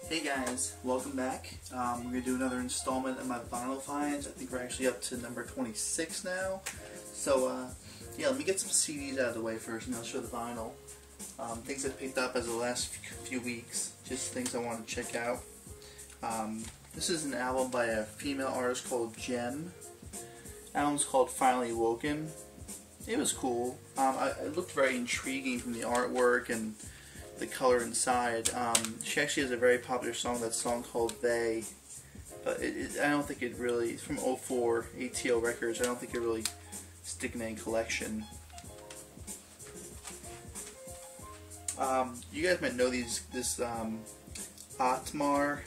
Hey guys, welcome back. We're going to do another installment of my vinyl finds. I think we're actually up to number 26 now. So, yeah, let me get some CDs out of the way first and I'll show the vinyl. Things I picked up as of the last few weeks, just things I want to check out. This is an album by a female artist called Jem. The album's called Finally Woken. It was cool. It looked very intriguing from the artwork and the color inside. She actually has a very popular song, that song called They, but I don't think it really, it's from 04, ATO Records, I don't think it really stick in any collection. You guys might know this Atmar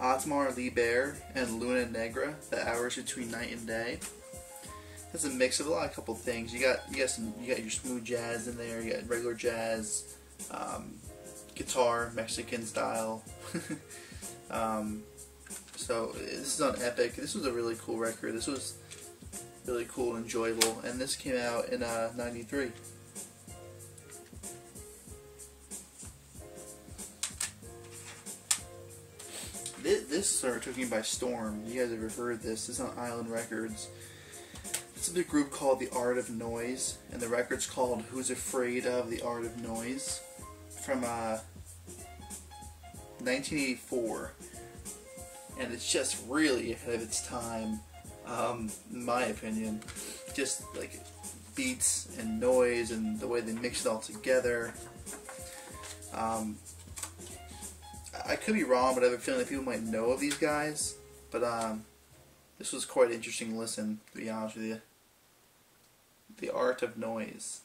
Liber and Luna Negra, The Hours Between Night and Day. It's a mix of a couple things. You got your smooth jazz in there, you got regular jazz, guitar, Mexican style. So this is on Epic. This was a really cool record. This was really cool and enjoyable, and this came out in '93. This sort of took me by storm. You guys ever heard this? This is on Island Records. This is a group called The Art of Noise, and the record's called Who's Afraid of the Art of Noise, from 1984, and it's just really ahead of its time, in my opinion. Just like beats and noise and the way they mix it all together. I could be wrong, but I have a feeling that people might know of these guys, but this was quite an interesting listen, to be honest with you. The Art of Noise.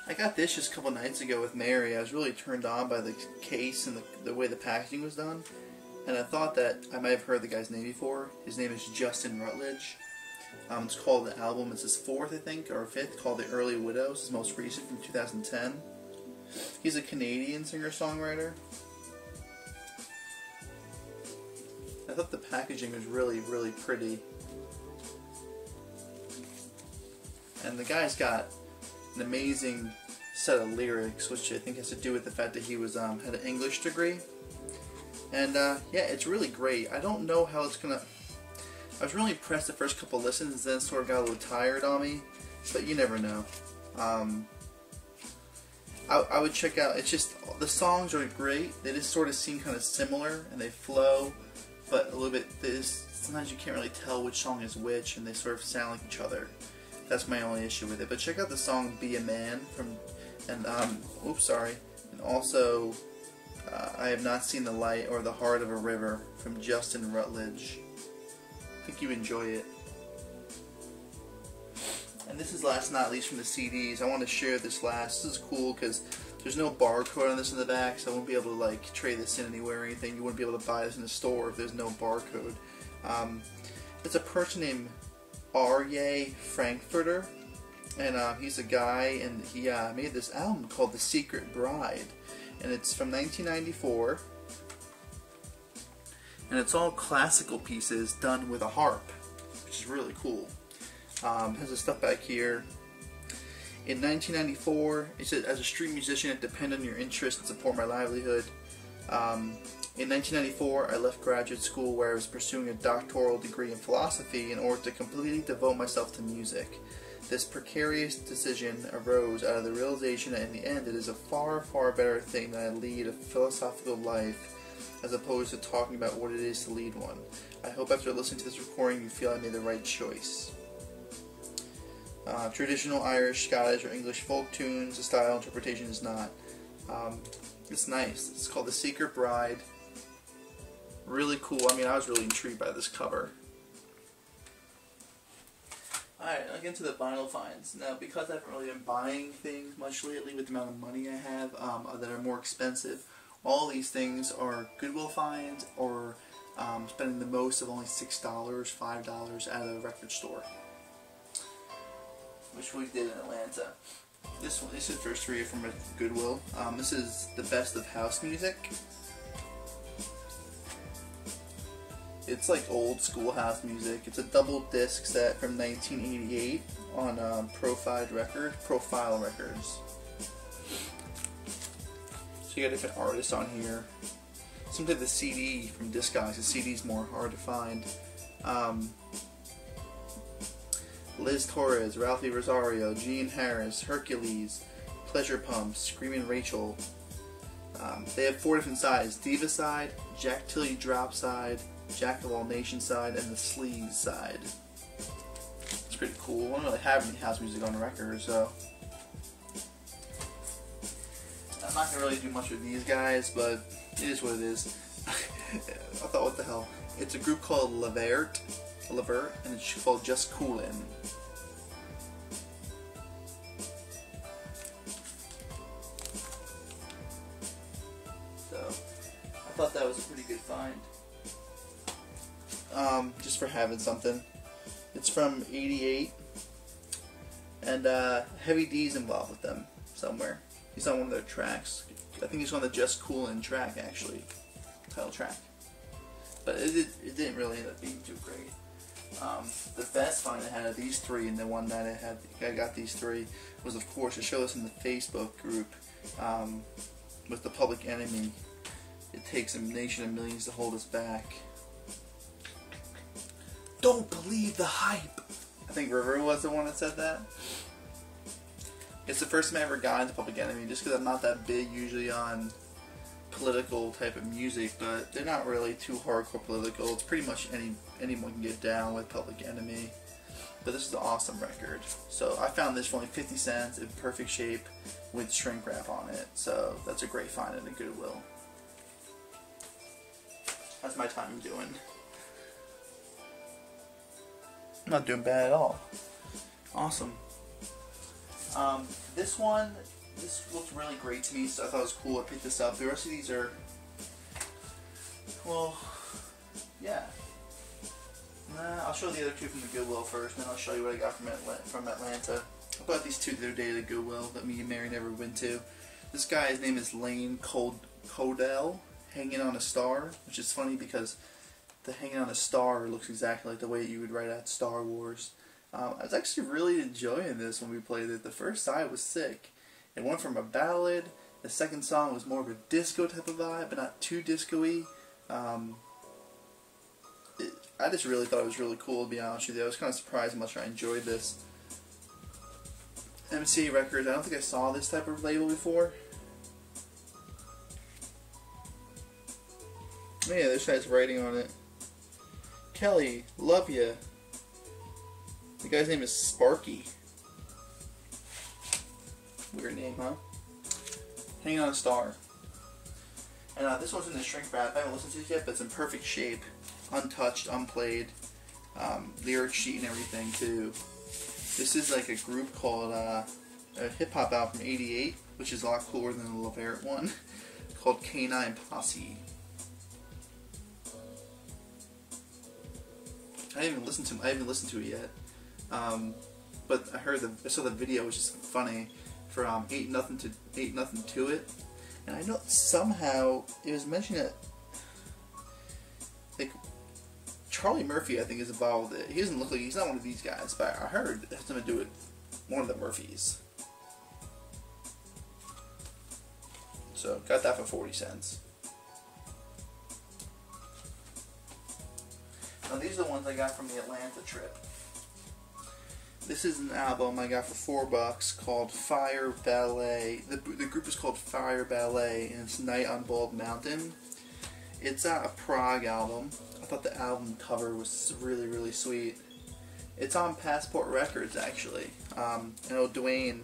I got this just a couple nights ago with Mary. I was really turned on by the case and the way the packaging was done, and I thought that I might have heard the guy's name before. His name is Justin Rutledge. It's called, the album, it's his fourth, I think, or fifth, called The Early Widows, his most recent, from 2010. He's a Canadian singer-songwriter. I thought the packaging was really, really pretty. And the guy's got an amazing set of lyrics, which I think has to do with the fact that he was had an English degree. And yeah, it's really great. I don't know how it's gonna. I was really impressed the first couple listens, then sort of got a little tired on me, but you never know. I would check out. It's just the songs are great. They just sort of seem kind of similar and they flow, but a little bit. Sometimes you can't really tell which song is which, and they sort of sound like each other. That's my only issue with it. But check out the song "Be a Man" from, and oops, sorry, and also "I Have Not Seen the Light" or "The Heart of a River" from Justin Rutledge. I think you enjoy it. And this is last but not least from the CDs. I want to share this last. This is cool because there's no barcode on this in the back, so I won't be able to like trade this in anywhere or anything. You wouldn't be able to buy this in the store if there's no barcode. It's a person named Arye Frankfurter, and he's a guy, and he made this album called The Secret Bride, and it's from 1994, and it's all classical pieces done with a harp, which is really cool. Has the stuff back here. In 1994, it said, as a street musician, I depend on your interest and support my livelihood. In 1994, I left graduate school where I was pursuing a doctoral degree in philosophy in order to completely devote myself to music. This precarious decision arose out of the realization that in the end it is a far, far better thing that I lead a philosophical life as opposed to talking about what it is to lead one. I hope after listening to this recording you feel I made the right choice. Traditional Irish, Scottish, or English folk tunes, the style interpretation is not. It's nice. It's called The Secret Bride. Really cool. I mean, I was really intrigued by this cover. Alright, I'll get into the vinyl finds. Now, because I haven't really been buying things much lately with the amount of money I have that are more expensive, all these things are Goodwill finds or spending the most of only $6, $5 at a record store, which we did in Atlanta. This is first three from Goodwill. This is the best of house music. It's like old school house music. It's a double disc set from 1988 on Profile Records. So you got different artists on here. Sometimes the CD from Discogs, the CD's more hard to find. Liz Torres, Ralphie Rosario, Gene Harris, Hercules, Pleasure Pump, Screaming Rachel. They have 4 different sides: Diva side, Jack Tilly drop side, Jack of All Nations side, and the Sleaze side. It's pretty cool. I don't really have any house music on the record, so I'm not gonna really do much with these guys, but it is what it is. I thought, what the hell? It's a group called Levert, and it's called Just Coolin'. So I thought that was a pretty good find. Just for having something. It's from '88, and Heavy D's involved with them somewhere. He's on one of their tracks. I think he's on the Just Coolin' track, actually, title track. But it didn't really end up being too great. The best find I had of these 3, and the one that I got these 3, was, of course, to show this in the Facebook group with the Public Enemy. It takes a nation of millions to hold us back. Don't believe the hype. I think River was the one that said that. It's the first time I ever got into Public Enemy, just because I'm not that big usually on political type of music, but they're not really too hardcore political. It's pretty much anyone can get down with Public Enemy. But this is an awesome record. So I found this for only 50 cents in perfect shape with shrink wrap on it. So that's a great find at a Goodwill. That's my time doing. I'm not doing bad at all. Awesome. This looks really great to me, so I thought it was cool. I picked this up. The rest of these are, well, yeah. I'll show the other 2 from the Goodwill first, and then I'll show you what I got from Atlanta. I bought these 2 the other day at the Goodwill that me and Mary never went to. This guy's name is Lane Codell, Hanging on a Star, which is funny because the Hanging on a Star looks exactly like the way you would write out Star Wars. I was actually really enjoying this when we played it. The first side was sick. It went from a ballad. The second song was more of a disco type of vibe, but not too disco-y. I just really thought it was really cool, to be honest with you. I was kind of surprised how much I enjoyed this. MCA Records, I don't think I saw this type of label before. Oh yeah, this guy's writing on it. Kelly, love ya. The guy's name is Sparky. Weird name, huh? Hanging on a Star. And this one's in the shrink wrap. I haven't listened to it yet, but it's in perfect shape. Untouched, unplayed. Lyric sheet and everything, too. This is like a group called a hip-hop album from '88, which is a lot cooler than the Levert one, called Canine Posse. I haven't listened to it yet. But I saw the video, which is funny, from 8-0 to it, and I know somehow it was mentioned that like Charlie Murphy, I think, is involved with it. He doesn't look like he's not one of these guys, but I heard it has something to do with one of the Murphys. So got that for 40 cents. Now these are the ones I got from the Atlanta trip. This is an album I got for $4 called Fire Ballet. The group is called Fire Ballet, and it's Night on Bald Mountain. It's a prog album. I thought the album cover was really, really sweet. It's on Passport Records, actually. I know Dwayne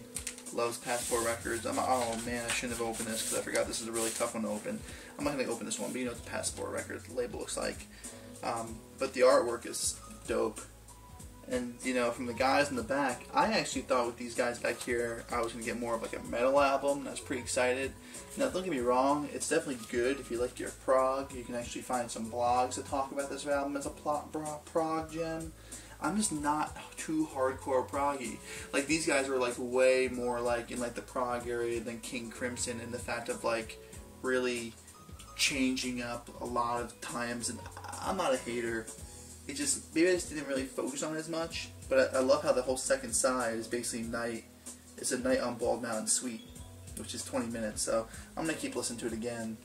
loves Passport Records. Oh man, I shouldn't have opened this because I forgot this is a really tough one to open. I'm not going to open this one, but you know what the Passport Records label looks like. But the artwork is dope. And, you know, from the guys in the back, I actually thought with these guys back here, I was going to get more of like a metal album, and I was pretty excited. Now, don't get me wrong, it's definitely good if you like your prog. You can actually find some blogs that talk about this album as a prog gem. I'm just not too hardcore proggy. Like, these guys are like way more like in like the prog area than King Crimson, in the fact of like really changing up a lot of times, and I'm not a hater. It just, maybe I just didn't really focus on it as much. But I love how the whole second side is basically Night. It's a Night on Bald Mountain Suite, which is 20 minutes. So I'm gonna keep listening to it again.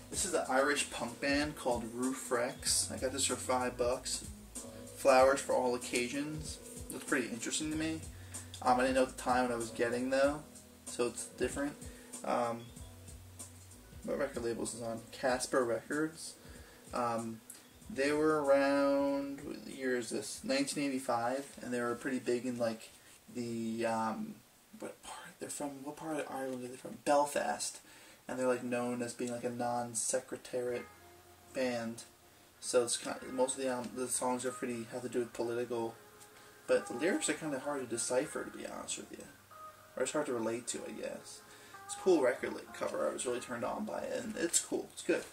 This is an Irish punk band called Roof Rex. I got this for $5. Flowers for all occasions. Looks pretty interesting to me. I didn't know at the time what I was getting though, so it's different. What record labels is on? Casper Records. They were around, what year is this? 1985, and they were pretty big in like the what part? They're from, what part of Ireland are they from? Belfast, and they're like known as being like a non-secretariat band. So it's kind of, most of the songs are pretty, have to do with political, but the lyrics are kind of hard to decipher, to be honest with you, or it's hard to relate to, I guess. It's a cool record cover. I was really turned on by it, and it's cool. It's good.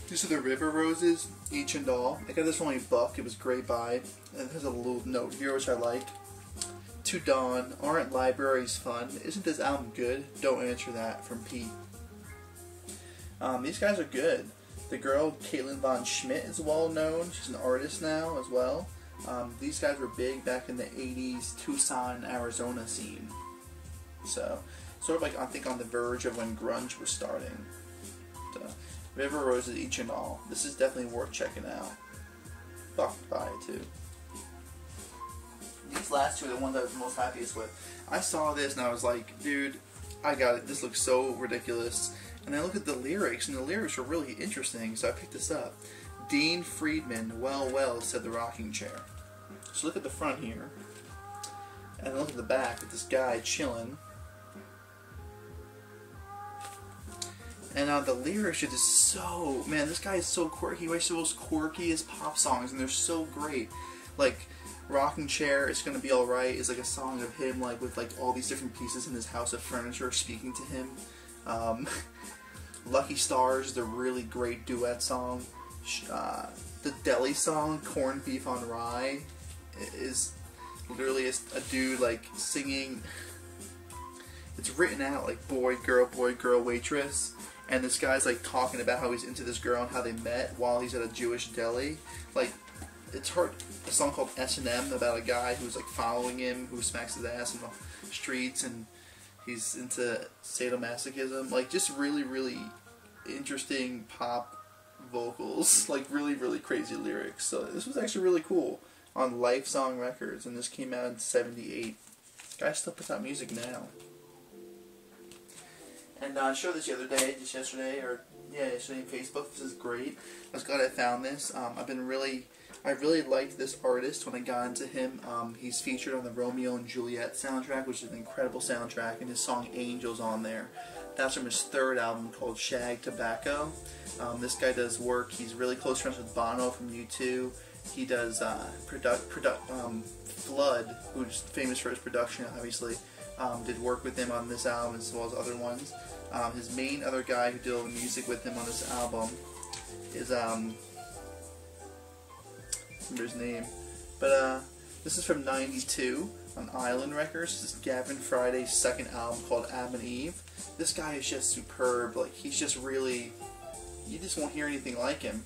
These are the River Roses, Each and All. I got this for only $1. It was a great buy. And it has a little note here which I like. To Dawn, aren't libraries fun? Isn't this album good? Don't answer that, from Pete. These guys are good. The girl, Caitlin Von Schmidt, is well known. She's an artist now as well. These guys were big back in the 80s Tucson, Arizona scene. So, sort of like, I think, on the verge of when grunge was starting. So, River Roses, Each and All. This is definitely worth checking out. $1 to buy it too. These last two are the ones I was most happiest with. I saw this and I was like, dude, I got it. This looks so ridiculous. And I looked at the lyrics, and the lyrics were really interesting, so I picked this up. Dean Friedman, well, well, said the rocking chair. So look at the front here, and look at the back with this guy chilling. And the lyrics are just so, man, this guy is so quirky. He writes the most quirkiest pop songs, and they're so great. Like, Rocking Chair, It's Gonna Be Alright is like a song of him, like, with like all these different pieces in his house of furniture speaking to him. Lucky Stars is a really great duet song. The Deli song, Corned Beef on Rye, is literally a dude like singing. It's written out like boy, girl, waitress. And this guy's like talking about how he's into this girl and how they met while he's at a Jewish deli. Like, it's hard. A song called S&M about a guy who's like following him, who smacks his ass in the streets, and he's into sadomasochism. Like, just really, really interesting pop vocals. Like, really, really crazy lyrics. So this was actually really cool on Life Song Records, and this came out in '78. Guy still puts out music now. And I showed this the other day, just yesterday, or yeah, yesterday on Facebook. This is great. I was glad I found this. I really liked this artist when I got into him. He's featured on the Romeo and Juliet soundtrack, which is an incredible soundtrack, and his song Angel's on there. That's from his third album called Shag Tobacco. This guy does work. He's really close friends with Bono from U2. He does Flood, who's famous for his production, obviously. Did work with him on this album as well as other ones. His main other guy who did all the music with him on this album is remember his name, but this is from '92 on Island Records. This is Gavin Friday's second album called Adam and Eve. This guy is just superb. Like, he's just really, you just won't hear anything like him.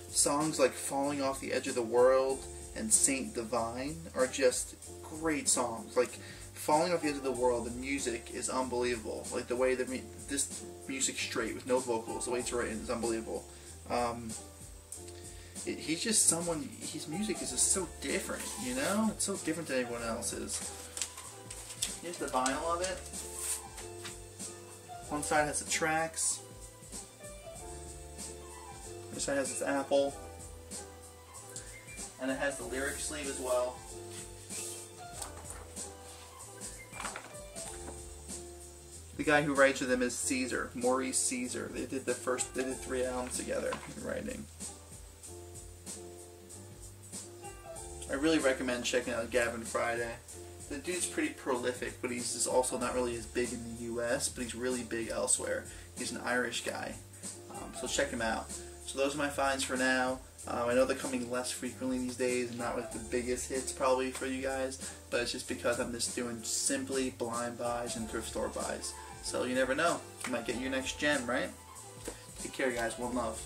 Songs like Falling Off the Edge of the World and Saint Divine are just great songs. Like, Falling Off the Edge of the World, the music is unbelievable. Like, the way this music straight with no vocals, the way it's written is unbelievable. He's just someone, his music is just so different, you know? It's so different than everyone else's. Here's the vinyl of it. One side has the tracks. This side has its Apple. And it has the lyric sleeve as well. The guy who writes with them is Caesar, Maurice Caesar. They did 3 albums together in writing. I really recommend checking out Gavin Friday. The dude's pretty prolific, but he's just also not really as big in the US, but he's really big elsewhere. He's an Irish guy. So check him out. So those are my finds for now. I know they're coming less frequently these days, and not like the biggest hits probably for you guys, but it's just because I'm just doing simply blind buys and thrift store buys. So you never know, you might get your next gem, right? Take care, guys. One love.